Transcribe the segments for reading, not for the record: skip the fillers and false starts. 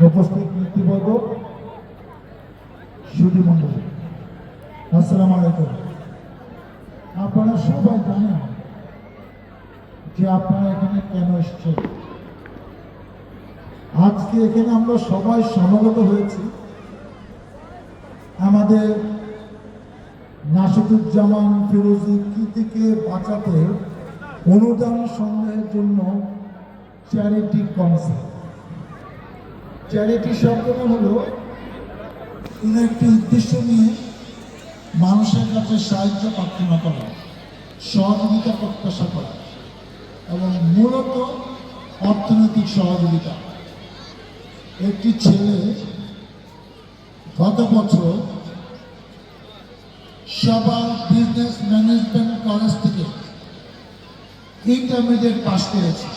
উপস্থিত নেতৃবর্গ, সুধী মণ্ডলী, আসসালামু আলাইকুম। আপনারা সবাই জানেন যে আপনারা এখানে কেন এসেছেন। আজকে এখানে আমরা সবাই সমবেত হয়েছি আমাদের নাশিদুজ্জামান ফিরোজী কৃতিকে বাঁচাতে অনুদান সংগ্রহের জন্য চ্যারিটি কনসার্ট। চ্যারিটি শব্দটা হলো কোনো একটি উদ্দেশ্য নিয়ে মানুষের কাছে সাহায্য প্রার্থনা করা, সহযোগিতা প্রত্যাশা করা এবং মূলত অর্থনৈতিক সহযোগিতা। একটি ছেলে গত বছর সাভার বিজনেস ম্যানেজমেন্ট কলেজ থেকে ইন্টারমিডিয়েট পাস করেছে,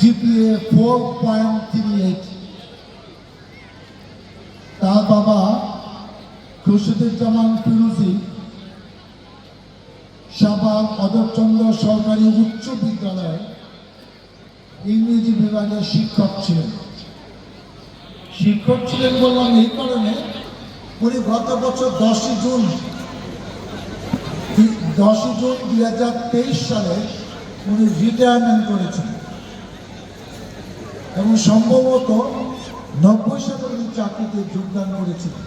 জিপিএ 4.38। তার বাবা খুরশিদুজ্জামান ফিরোজী সাভার অধরচন্দ্র সরকারি উচ্চ বিদ্যালয়ে ইংরেজি বিভাগের শিক্ষক ছিলেন। শিক্ষক ছিলেন বললাম এই কারণে, উনি গত বছর 10ই জুন 2023 সালে উনি রিটায়ারমেন্ট করেছেন এবং সম্ভবত 90 সালে উনি চাকরিতে যোগদান করেছিলেন।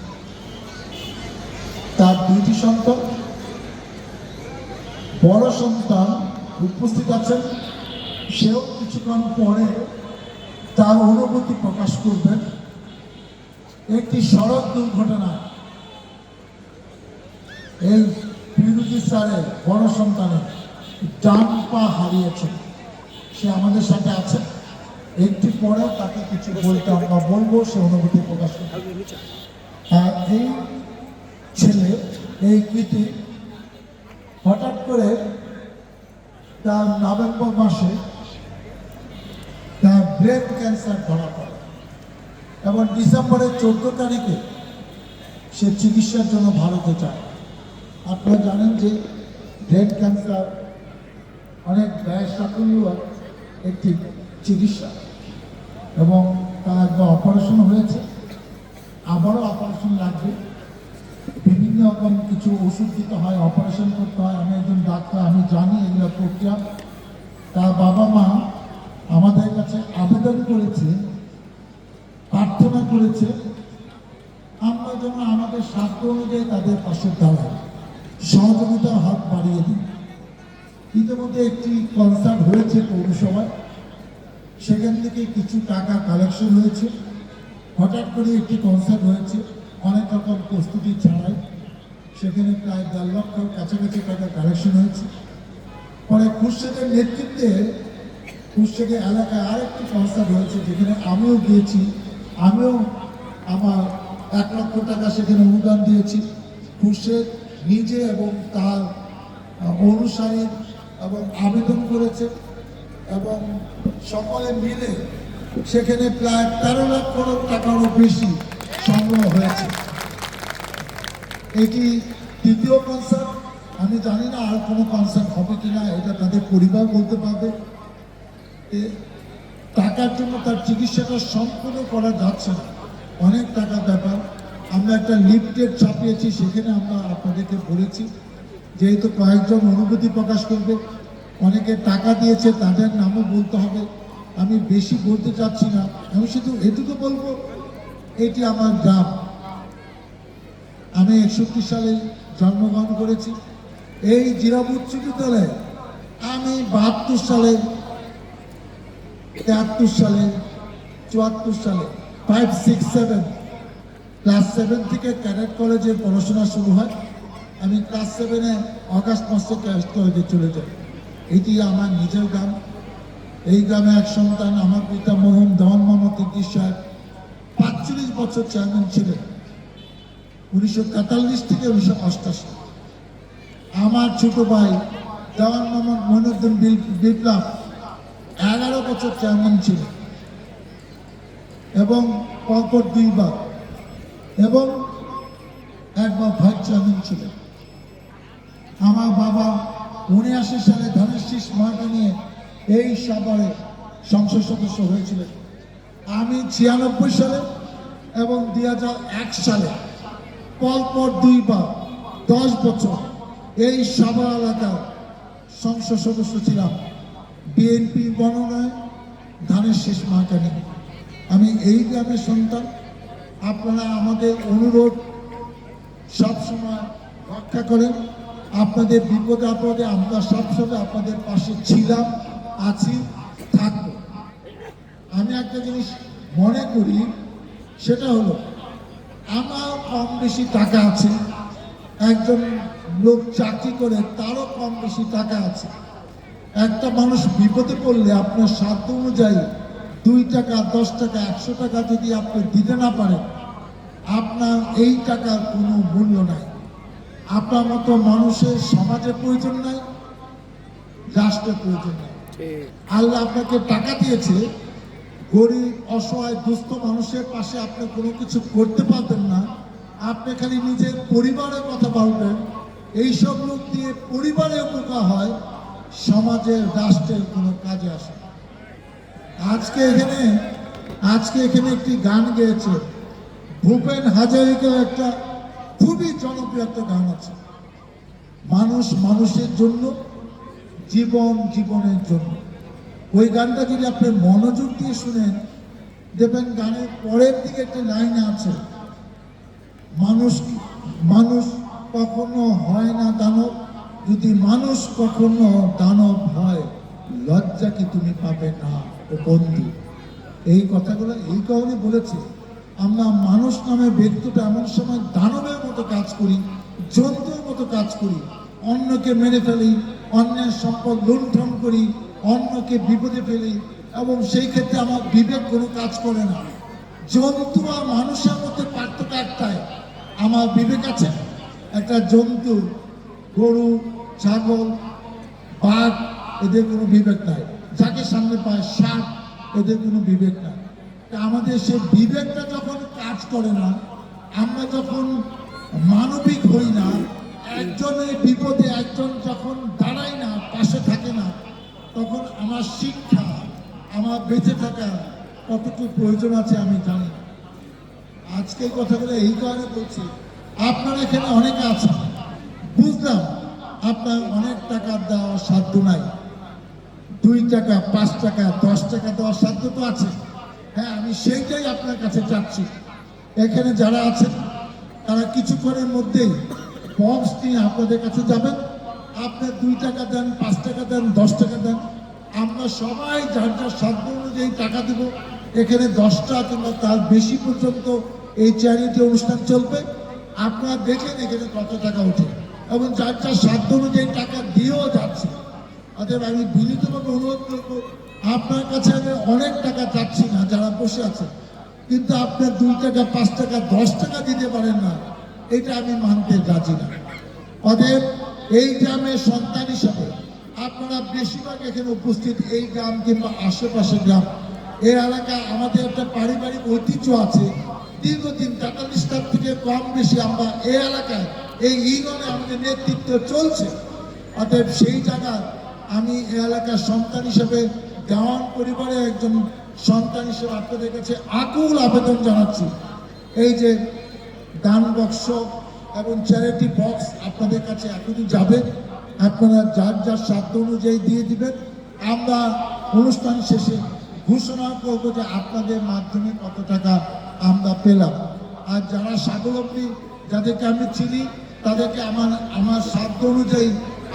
তার দুইটি সন্তান, বড় সন্তান উপস্থিত আছেন, সেও কিছুক্ষণ পরে তার অনুভূতি প্রকাশ করবেন। একটি সড়ক দুর্ঘটনায় এই ফিরোজী স্যারের বড় সন্তানের ডান পা হারিয়েছেন। সে আমাদের সাথে আছে, একটু পরে তাকে কিছু বলতে আমরা বলবো, সে অনুভূতি প্রকাশ করবে। আর এই ছেলে, এই কৃতি হঠাৎ করে তার নভেম্বর মাসে তার ব্রেন ক্যান্সার ধরা পড়ে এবং ডিসেম্বরের 14 তারিখে সে চিকিৎসার জন্য ভারতে যায়। আপনারা জানেন যে ব্রেন ক্যান্সার অনেক ব্যয়সাকুল্য একটি চিকিৎসা এবং তার একবার অপারেশন হয়েছে, আবারও অপারেশন লাগবে, বিভিন্ন রকম কিছু ওষুধ দিতে হয়, অপারেশন করতে হয়। আমি একজন ডাক্তার, আমি জানি এগুলো প্রক্রিয়া। তার বাবা মা আমাদের কাছে আবেদন করেছে, প্রার্থনা করেছে আমরা যেন আমাদের সাধ্য অনুযায়ী তাদের পাশে দাঁড়াই, সহযোগিতার হাত বাড়িয়ে দিই। ইতিমধ্যে একটি কনসার্ট হয়েছে পৌরসভায়, সেখান থেকে কিছু টাকা কালেকশন হয়েছে। হঠাৎ করে একটি কনসার্ট হয়েছে অনেক রকম প্রস্তুতি ছাড়াই, সেখানে প্রায় 1.5 লক্ষর কাছাকাছি টাকা কালেকশন হয়েছে। পরে খুরশেদের নেতৃত্বে খুরশেদের এলাকায় আরেকটি কনসার্ট হয়েছে, যেখানে আমিও গিয়েছি। আমিও আমার 1 লক্ষ টাকা সেখানে অনুদান দিয়েছি। খুরশেদ নিজে এবং তার অনুসারী এবং আবেদন করেছে এবং সকলে মিলে সেখানে প্রায় 13 লক্ষ টাকারও বেশি সংগ্রহ হয়েছে। এটি তৃতীয় কনসার্ট। আমি জানি না আর কোনো কনসার্ট হবে কিনা, এটা তাদের পরিবার বলতে পারবে। টাকার জন্য তার চিকিৎসাটা সম্পূর্ণ করা যাচ্ছে না, অনেক টাকার ব্যাপার। আমরা একটা লিফলেট ছাপিয়েছি, সেখানে আমরা আপনাদেরকে বলেছি যেহেতু কয়েকজন অনুভূতি প্রকাশ করবে, অনেকে টাকা দিয়েছে, তাদের নামও বলতে হবে। আমি বেশি বলতে চাচ্ছি না, আমি শুধু এটুকু বলবো, এটি আমার গ্রাম। আমি 61 সালে জন্মগ্রহণ করেছি। এই জিরাব উচ্চ বিদ্যালয়ে আমি 72 সালে, 73 সালে, 74 সালে 5, 6, 7 ক্লাস 7 থেকে ক্যাডেট কলেজে পড়াশোনা শুরু হয়। আমি ক্লাস 7-এ অগাস্ট মাসে ক্যাডেট কলেজে চলে যাই। এটি আমার নিজের গ্রাম। এই গ্রামে এক সন্তান, আমার পিতা মরহুম দেওয়ান মোহাম্মদ ইদ্রিস সাহেব 45 বছর চেয়ারম্যান ছিলেন 1943 থেকে 1988। আমার ছোট ভাই দেওয়ান মোহাম্মদ মঈনুদ্দিন বিপ্লব 11 বছর চেয়ারম্যান ছিলেন এবং পরপর 2 বার, এবং একবার ভাইস চেয়ারম্যান ছিলেন। আমার বাবা 79 সালে ধানের শীষ মার্কা নিয়ে এই সাভারে সংসদ সদস্য হয়েছিলেন আমি 96 সালে এবং 2001 সালে পরপর দুইবার 10 বছর এই সভা এলাকার সংসদ সদস্য ছিলাম। বিএনপি গণনায় ধানের শেষ মার্কানি। আমি এই গ্রামের সন্তান। আপনারা আমাদের অনুরোধ সবসময় রক্ষা করেন। আপনাদের বিপদে আপদে আমরা সবসময় আপনাদের পাশে ছিলাম, আছি, থাকব। আমি একটা জিনিস মনে করি, সেটা হলো আমার কম বেশি টাকা আছে, একজন লোক চাকরি করে তারও কম বেশি টাকা আছে। একটা মানুষ বিপদে পড়লে আপনার সাধ্য অনুযায়ী 2 টাকা, 10 টাকা, 100 টাকা যদি আপনি দিতে না পারেন, আপনার এই টাকার কোনো মূল্য নাই। আপনার মতো মানুষের সমাজের প্রয়োজন নাই, রাষ্ট্রের প্রয়োজন নাই। আল্লাহ আপনাকে টাকা দিয়েছে, গরিব অসহায় দুস্থ মানুষের পাশে আপনি কোনো কিছু করতে পারবেন না, আপনি খালি নিজের পরিবারের কথা ভাববেন। এইসব লোক দিয়ে পরিবারে উপকার হয়, সমাজের রাষ্ট্রের কোনো কাজে আসে। আজকে এখানে একটি গান গেয়েছে ভূপেন হাজারিকার, একটা খুবই জনপ্রিয় একটা গান আছে, মানুষ মানুষের জন্য, জীবন জীবনের জন্য। ওই গানটা যদি আপনি মনোযোগ দিয়ে শুনেন, দেখবেন গানের পরের দিকে একটা লাইন আছে, মানুষ কখনো হয় না দানব, যদি মানুষ কখনো দানব হয়, লজ্জা কি তুমি পাবে না ও বন্ধু। এই কথাগুলো এই কারণে বলেছে, আমরা মানুষ নামে ব্যক্তিটা এমন সময় দানবের মতো কাজ করি, জন্তুর মতো কাজ করি, অন্যকে মেরে ফেলি, অন্যের সম্পদ লুণ্ঠন করি, অন্যকে বিপদে ফেলি, এবং সেই ক্ষেত্রে আমার বিবেক কোনো কাজ করে না। জন্তু আর মানুষের মধ্যে পার্থক্য একটাই, আমার বিবেক আছে। একটা জন্তু, গরু, ছাগল, বাঘ, এদের কোনো বিবেক নাই। যাকে সামনে পায় সাপ, এদের কোনো বিবেক নাই। আমাদের সে বিবেকটা যখন কাজ করে না, আমরা যখন মানবিক হই না, একজনের বিপদে একজন যখন দাঁড়ায় না, পাশে থাকে না, তখন আমার শিক্ষা, আমার বেঁচে থাকা কতটুকু প্রয়োজন আছে আমি জানি না। আজকে কথাগুলো এই কারণে বলছি, আপনারা এখানে অনেকে আছেন, বুঝলাম আপনার অনেক টাকা দেওয়ার সাধ্য নাই, 2 টাকা, 5 টাকা, 10 টাকা দেওয়ার সাধ্য তো আছে। হ্যাঁ, আমি সেইটাই আপনার কাছে চাচ্ছি। এখানে যারা আছেন তারা কিছুক্ষণের মধ্যেই বক্স নিয়ে আপনাদের কাছে যাবেন। আপনি 2 টাকা দেন, 5 টাকা দেন, 10 টাকা দেন, আমরা সবাই যার যার সাধ্য অনুযায়ী টাকা দেব। এখানে 10টা কিংবা তার বেশি পর্যন্ত এই চ্যারিটি অনুষ্ঠান চলবে। আপনারা দেখেন এখানে কত টাকা ওঠে, এবং যার যার সাধ্য অনুযায়ী টাকা দিয়েও যাচ্ছে। অতএব আমি বিনীতভাবে অনুরোধ করবো, আপনার কাছে আমি অনেক টাকা চাচ্ছি না, যারা বসে আছে, কিন্তু আপনার 2 টাকা, 5 টাকা, 10 টাকা দিতে পারেন না, এটা আমি মানতে রাজি না। অতএব এই গ্রামের সন্তান হিসাবে আপনারা বেশিরভাগ এখানে উপস্থিত, এই গ্রাম কিংবা আশেপাশে গ্রাম, এই এলাকা আমাদের একটা পারিবারিক ঐতিহ্য আছে। দীর্ঘদিন 43টার থেকে কম বেশি আমরা এই এলাকায়, এই ইউনিয়নে আমাদের নেতৃত্ব চলছে। অতএব সেই জায়গায় আমি এই এলাকার সন্তান হিসেবে, দেওয়ান পরিবারের একজন সন্তান হিসেবে আপনাদের কাছে আকুল আবেদন জানাচ্ছি, এই যে দান বক্স এবং চ্যারিটি বক্স আপনাদের কাছে এখনই যাবে, আপনারা যার যার সাধ্য অনুযায়ী দিয়ে দিবেন। আমরা অনুষ্ঠান শেষে ঘোষণা করবো যে আপনাদের মাধ্যমে কত টাকা আমরা পেলাম। আর যারা স্বাবলম্বী, যাদেরকে আমি চিনি, তাদেরকে আমার সাধ্য অনুযায়ী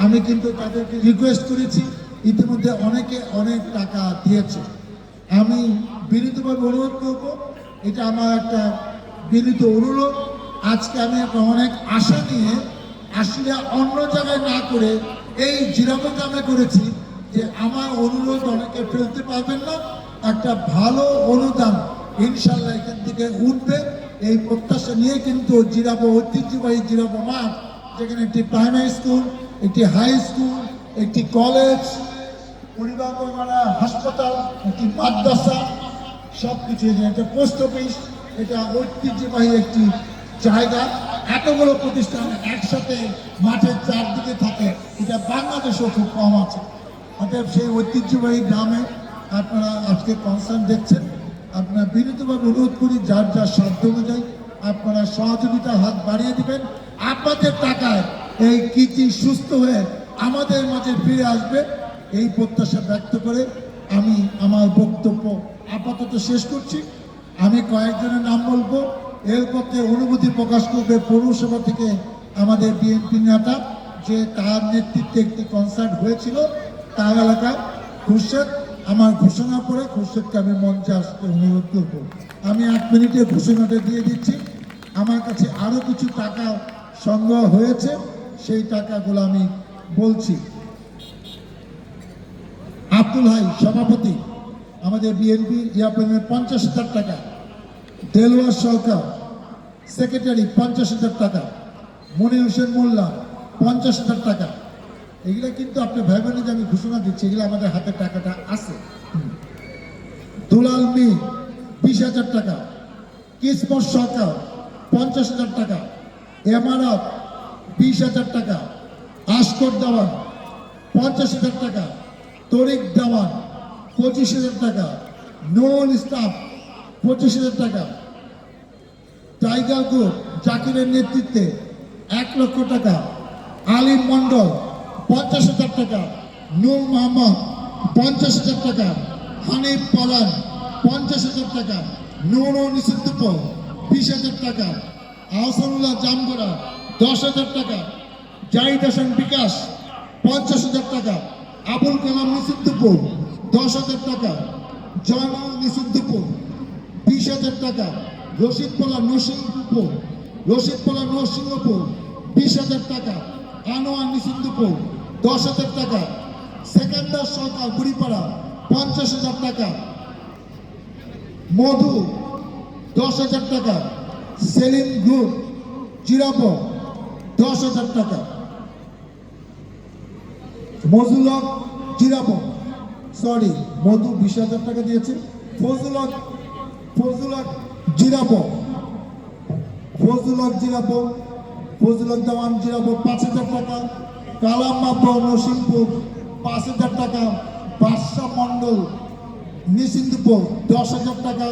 আমি কিন্তু তাদেরকে রিকোয়েস্ট করেছি, ইতিমধ্যে অনেকে অনেক টাকা দিয়েছে। আমি বিনীতভাবে অনুরোধ করব, এটা আমার একটা বিনীত অনুরোধ। আজকে আমি একটা অনেক আশা নিয়ে আসলে অন্য জায়গায় না করে এই জিরাবো গ্রামে করেছি, যে আমার অনুরোধ অনেকে ফেলতে পারবেন না, একটা ভালো অনুদান ইনশাল্লাহ এখান থেকে উঠবে, এই প্রত্যাশা নিয়ে কিন্তু জিরাবো ঐতিহ্যবাহী জিরাবো মাঠ, যেখানে একটি প্রাইমারি স্কুল, একটি হাই স্কুল, একটি কলেজ, পরিবার হাসপাতাল, একটি মাদ্রাসা, সব কিছু, একটা পোস্ট অফিস, এটা ঐতিহ্যবাহী একটি জায়গা। এতগুলো প্রতিষ্ঠান একসাথে মাঠের চারদিকে থাকে, এটা বাংলাদেশেও খুব কম আছে। অতএব সেই ঐতিহ্যবাহী গ্রামে আপনারা আজকে কনসার্ট দেখছেন, আপনার বিনীতভাবে অনুরোধ করি যার যার সাধ্য অনুযায়ী আপনারা সহযোগিতার হাত বাড়িয়ে দিবেন। আপনাদের টাকায় এই কৃতি সুস্থ হয়ে আমাদের মাঝে ফিরে আসবে, এই প্রত্যাশা ব্যক্ত করে আমি আমার বক্তব্য আপাতত শেষ করছি। আমি কয়েকজনের নাম বলবো, এর পথে অনুভূতি প্রকাশ করবে পৌরসভা থেকে আমাদের বিএনপি নেতা, যে তার নেতৃত্বে একটি কনসার্ট হয়েছিল তার এলাকায় খুরশেদ। আমার ঘোষণা পরে খুরশেদকে আমি মঞ্চে আসতে অনুরোধ করব। আমি 8 মিনিটে ঘোষণাটা দিয়ে দিচ্ছি। আমার কাছে আরও কিছু টাকা সংগ্রহ হয়েছে, সেই টাকাগুলো আমি বলছি। আব্দুল হাই সভাপতি আমাদের বিএনপি ইয়াপ্রেমের 50,000 টাকা। দেলোয়ার সরকার সেক্রেটারি 50,000 টাকা। মনির হোসেন মোল্লা 50,000 টাকা। এগুলা কিন্তু আপনি ভাইবেন যে আমি ঘোষণা দিচ্ছি, এগুলো আমাদের হাতে টাকাটা আছে। দুলাল মি 20,000 টাকা। কিসমত সরকার 50,000 টাকা। এমারত 20,000 টাকা। আশকর দেওয়ান 50,000 টাকা। তরিক দেওয়ান 25,000 টাকা। নুরুল ইসলাম 25,000 টাকা। টাইগার গ্রুপ জাকিরের নেতৃত্বে 1 লক্ষ টাকা। আলিম মন্ডল 50,000 টাকা। নূর মোহাম্মদ 50,000 টাকা। হানিফ পলান 50,000 টাকা। নুরুল নিসুদ্দুপ 20,000 টাকা। আহসানুল্লাহ জামগড়া 10,000 টাকা। জাহিদ হাসান বিকাশ 50,000 টাকা। আবুল কালাম নিসুদ্দুপ 10,000 টাকা। জয়নুল নিসুদ্দুপ 20,000 টাকা। রশিদ পলা নরসিংহপুর 20,000 টাকা। আনোয়ার নিসুদ্দুপুর 10,000 টাকা। সেকেন্দার সরকার বুড়িপাড়া 50,000 টাকা। মধু 10,000 টাকা। সেলিম গ্রুপ জিরাব 10,000 টাকা। মজুলক জিরাব সরি মধু 20,000 টাকা দিয়েছে। ফজলক জিরাব দেওয়ান জিরাব 5,000 টাকা। কালাম মাব্র নরসিংপুর 5,000 টাকা। বাদশাহ মন্ডল নিসিন্দুপুর 10,000 টাকা।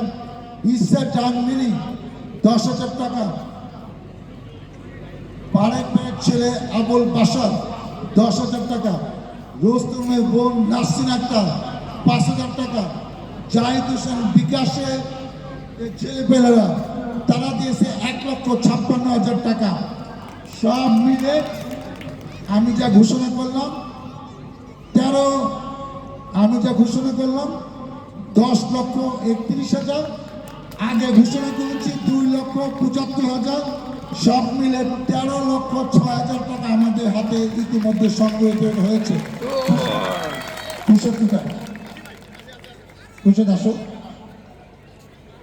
ইসা জাহাঙ্গীরি 10,000 টাকা। পারেক ভাইয়ের ছেলে আবুল বাসার 10,000 টাকা। রোস্তমের বোন নাসরিন আক্তার 5,000 টাকা। জাহিদ হোসেন বিকাশের ছেলেপেলেরা তারা দিয়েছে 1,56,000 টাকা। সব মিলে আমি যা ঘোষণা করলাম 10,31,000। আগে ঘোষণা করেছি 2,75,000। সব মিলে 13,06,000 টাকা আমাদের হাতে ইতিমধ্যে সংগৃহীত হয়েছে। খুশি আসো।